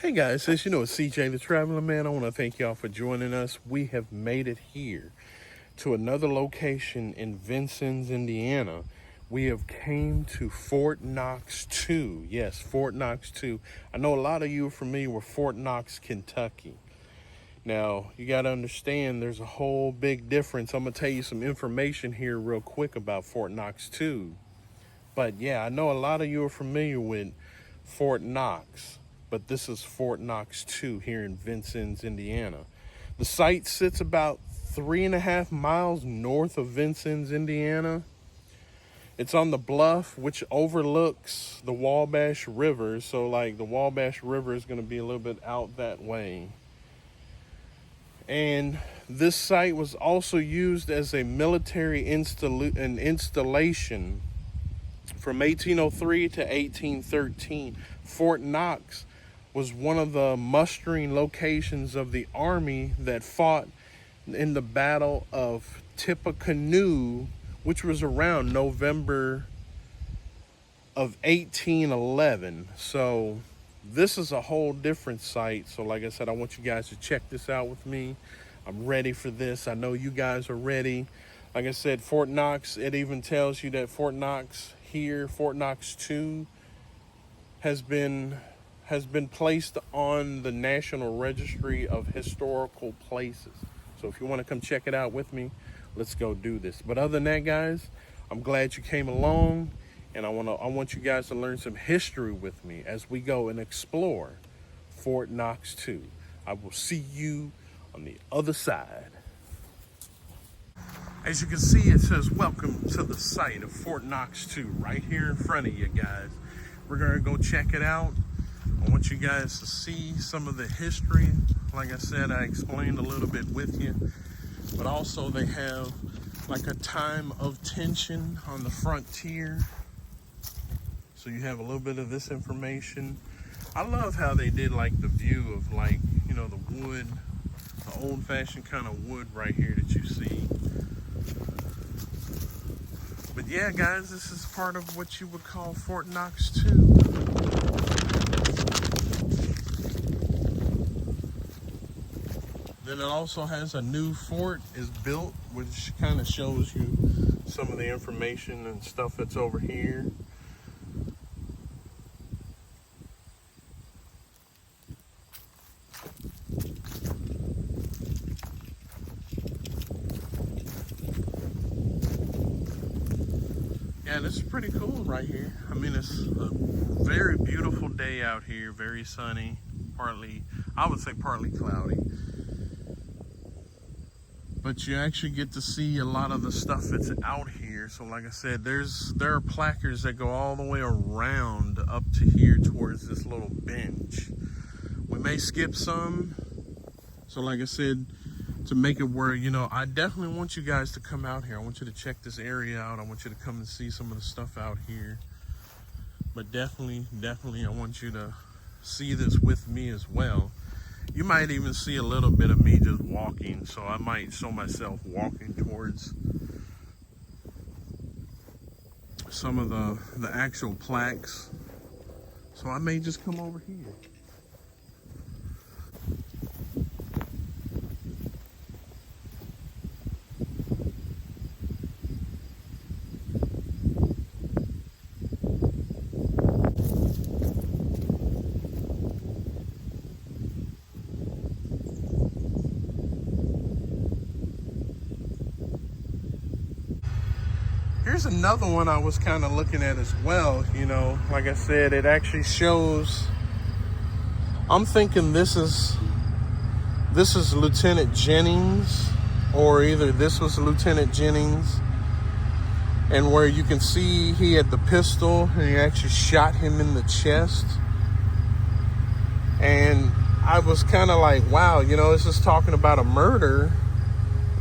Hey guys, it's CJ the Traveler Man. I want to thank y'all for joining us. We have made it here to another location in Vincennes, Indiana. We have came to Fort Knox Ii. Yes, Fort Knox Ii. I know a lot of you are familiar with Fort Knox, Kentucky. Now, you got to understand there's a whole big difference. I'm going to tell you some information here real quick about Fort Knox Ii. But yeah, I know a lot of you are familiar with Fort Knox, but this is Fort Knox Ii here in Vincennes, Indiana. The site sits about 3.5 miles north of Vincennes, Indiana. It's on the bluff, which overlooks the Wabash River. So like the Wabash River is going to be a little bit out that way. And this site was also used as a military installation from 1803 to 1813. Fort Knox was one of the mustering locations of the army that fought in the Battle of Tippecanoe, which was around November of 1811. So this is a whole different site. So like I said, I want you guys to check this out with me. I'm ready for this. I know you guys are ready. Like I said, Fort Knox, it even tells you that Fort Knox here, Fort Knox II, has been placed on the National Registry of Historical Places. So if you want to come check it out with me, let's go do this. But other than that, guys, I'm glad you came along, and I want you guys to learn some history with me as we go and explore Fort Knox II. I will see you on the other side. As you can see, it says welcome to the site of Fort Knox II right here in front of you guys. We're gonna go check it out. I want you guys to see some of the history. Like I said, I explained a little bit with you, but also they have like a time of tension on the frontier. So you have a little bit of this information. I love how they did like the view of like, the wood, the old fashioned kind of wood right here that you see. But yeah, guys, this is part of what you would call Fort Knox II. Then it also has a new fort is built, which kind of shows you some of the information and stuff that's over here. Yeah, this is pretty cool right here. I mean, it's a very beautiful day out here, very sunny, I would say partly cloudy. But you actually get to see a lot of the stuff that's out here. So like I said, there are placards that go all the way around up to here towards this little bench. We may skip some. So like I said, to make it where, I definitely want you guys to come out here. I want you to check this area out. I want you to come and see some of the stuff out here. But definitely, I want you to see this with me as well. You might even see a little bit of me just walking. So I might show myself walking towards some of the actual plaques. So I may just come over here. Here's another one I was kind of looking at as well. Like I said, it actually shows, I'm thinking this is Lieutenant Jennings, or either this was Lieutenant Jennings, and where you can see he had the pistol and he actually shot him in the chest. And I was kind of like, wow, this is talking about a murder.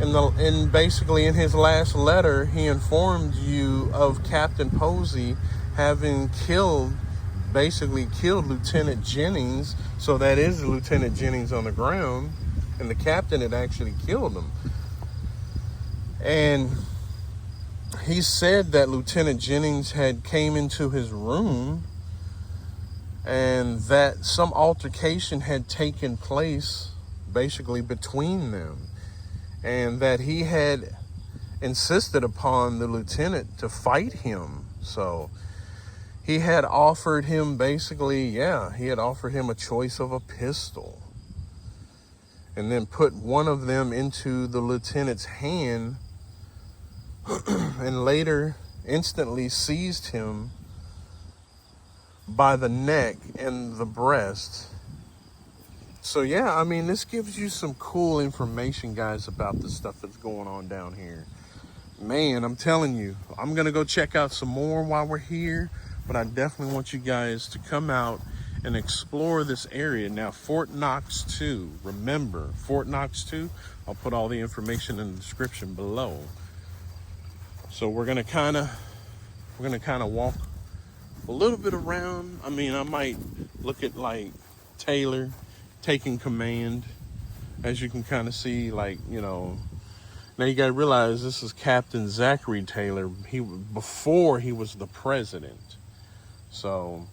And basically in his last letter, he informed you of Captain Posey having basically killed Lieutenant Jennings. So that is Lieutenant Jennings on the ground, and the captain had actually killed him. And he said that Lieutenant Jennings had came into his room and that some altercation had taken place basically between them, and that he had insisted upon the lieutenant to fight him. So he had offered him basically, he had offered him a choice of a pistol, and then put one of them into the lieutenant's hand, and later instantly seized him by the neck and the breast. So yeah, I mean, this gives you some cool information, guys, about the stuff that's going on down here. Man, I'm telling you, I'm gonna go check out some more while we're here, but I definitely want you guys to come out and explore this area. Now, Fort Knox Ii, remember, Fort Knox II, I'll put all the information in the description below. So we're gonna kind of walk a little bit around. I mean, I might look at like Taylor taking command, as you can kind of see, like, you know. Now you gotta realize this is Captain Zachary Taylor. Before he was the president. So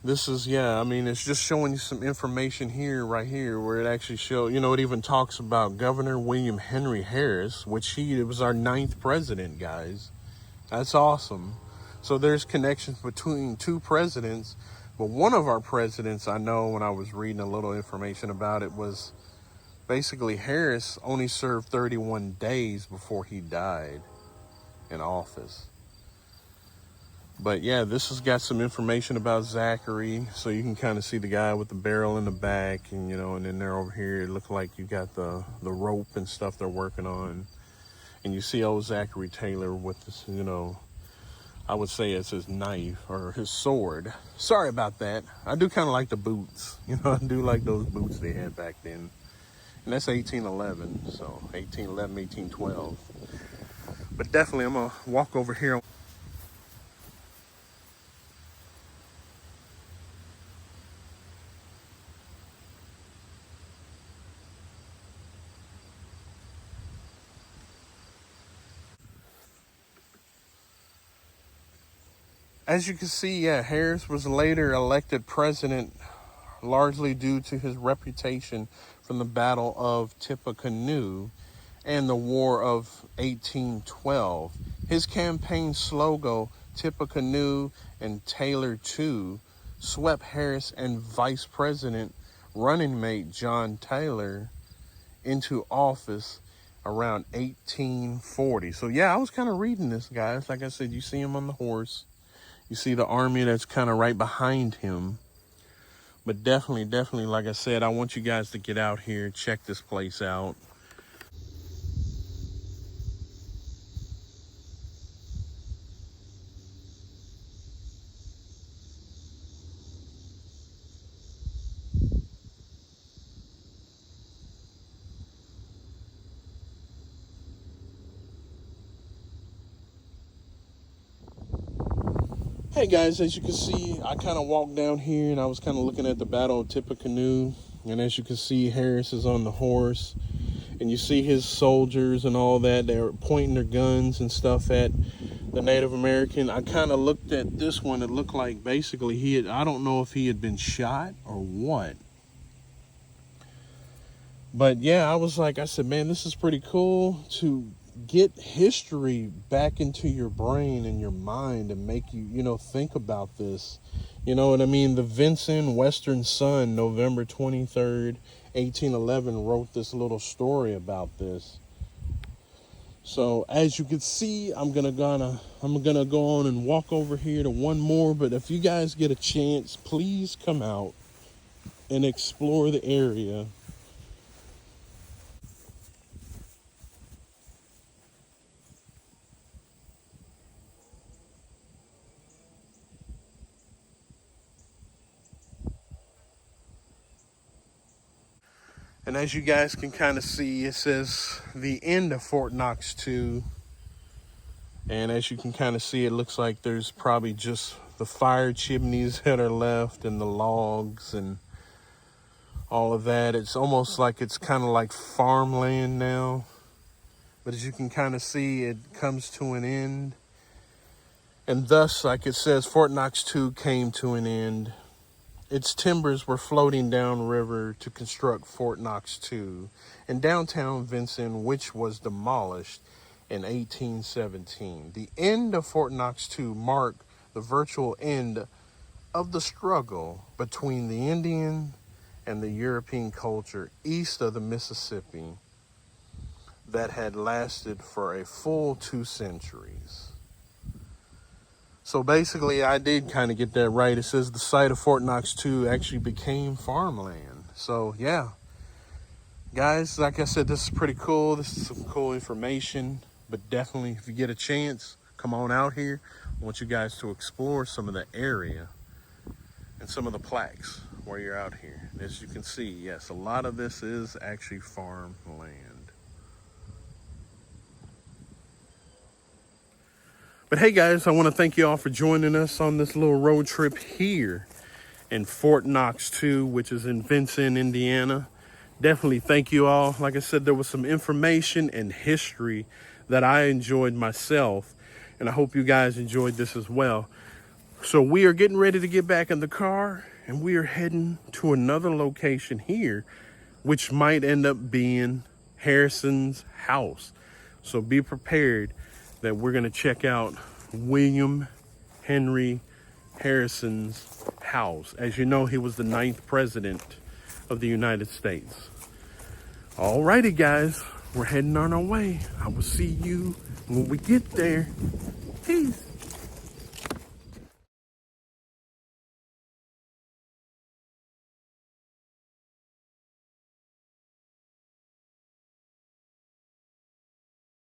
this is, I mean, it's just showing you some information here, right here, where it actually shows, you know, it even talks about Governor William Henry Harris, which it was our 9th president, guys. That's awesome. So there's connections between 2 presidents, but one of our presidents, I know when I was reading a little information about it, was basically Harris only served 31 days before he died in office. But yeah, this has got some information about Zachary, so you can kind of see the guy with the barrel in the back, and you know, and then they're over here, it looks like you got the rope and stuff they're working on, and you see old Zachary Taylor with this, you know, I would say it's his knife or his sword. Sorry about that. I do kind of like the boots, you know, I do like those boots they had back then. And that's 1811, so 1811, 1812. But definitely, I'm gonna walk over here. As you can see, Harris was later elected president largely due to his reputation from the Battle of Tippecanoe and the War of 1812. His campaign slogan, Tippecanoe and Taylor too, swept Harris and Vice President running mate John Taylor into office around 1840. So I was kind of reading this, guys. Like I said, you see him on the horse. You see the army that's kind of right behind him. But definitely, like I said, I want you guys to get out here, check this place out. Hey guys, as you can see, I kind of walked down here and I was kind of looking at the Battle of Tippecanoe. And as you can see, Harris is on the horse. And you see his soldiers and all that. They're pointing their guns and stuff at the Native American. I kind of looked at this one. It looked like basically I don't know if he had been shot or what. But I said, man, this is pretty cool to get history back into your brain and your mind and make you, think about this. You know what I mean? The Vincennes Western Sun, November 23rd, 1811, wrote this little story about this. So as you can see, I'm gonna go on and walk over here to one more. But if you guys get a chance, please come out and explore the area. And as you guys can kind of see, it says the end of Fort Knox II. And as you can kind of see, it looks like there's probably just the fire chimneys that are left and the logs and all of that. It's almost like it's kind of like farmland now. But as you can kind of see, it comes to an end. And thus, like it says, Fort Knox II came to an end. Its timbers were floating downriver to construct Fort Knox II in downtown Vincennes, which was demolished in 1817. The end of Fort Knox II marked the virtual end of the struggle between the Indian and the European culture east of the Mississippi that had lasted for a full 2 centuries. So basically, I did kind of get that right. It says the site of Fort Knox II actually became farmland. So yeah, guys, like I said, this is pretty cool. This is some cool information, but definitely if you get a chance, come on out here. I want you guys to explore some of the area and some of the plaques where you're out here. As you can see, yes, a lot of this is actually farmland. But hey guys, I want to thank you all for joining us on this little road trip here in Fort Knox II, which is in Vincennes, Indiana. Definitely thank you all. Like I said, there was some information and history that I enjoyed myself, and I hope you guys enjoyed this as well. So we are getting ready to get back in the car, and we are heading to another location here, which might end up being Harrison's house. So be prepared that we're going to check out William Henry Harrison's house. As you know, he was the 9th president of the United States. Alrighty, guys, we're heading on our way. I will see you when we get there. Peace.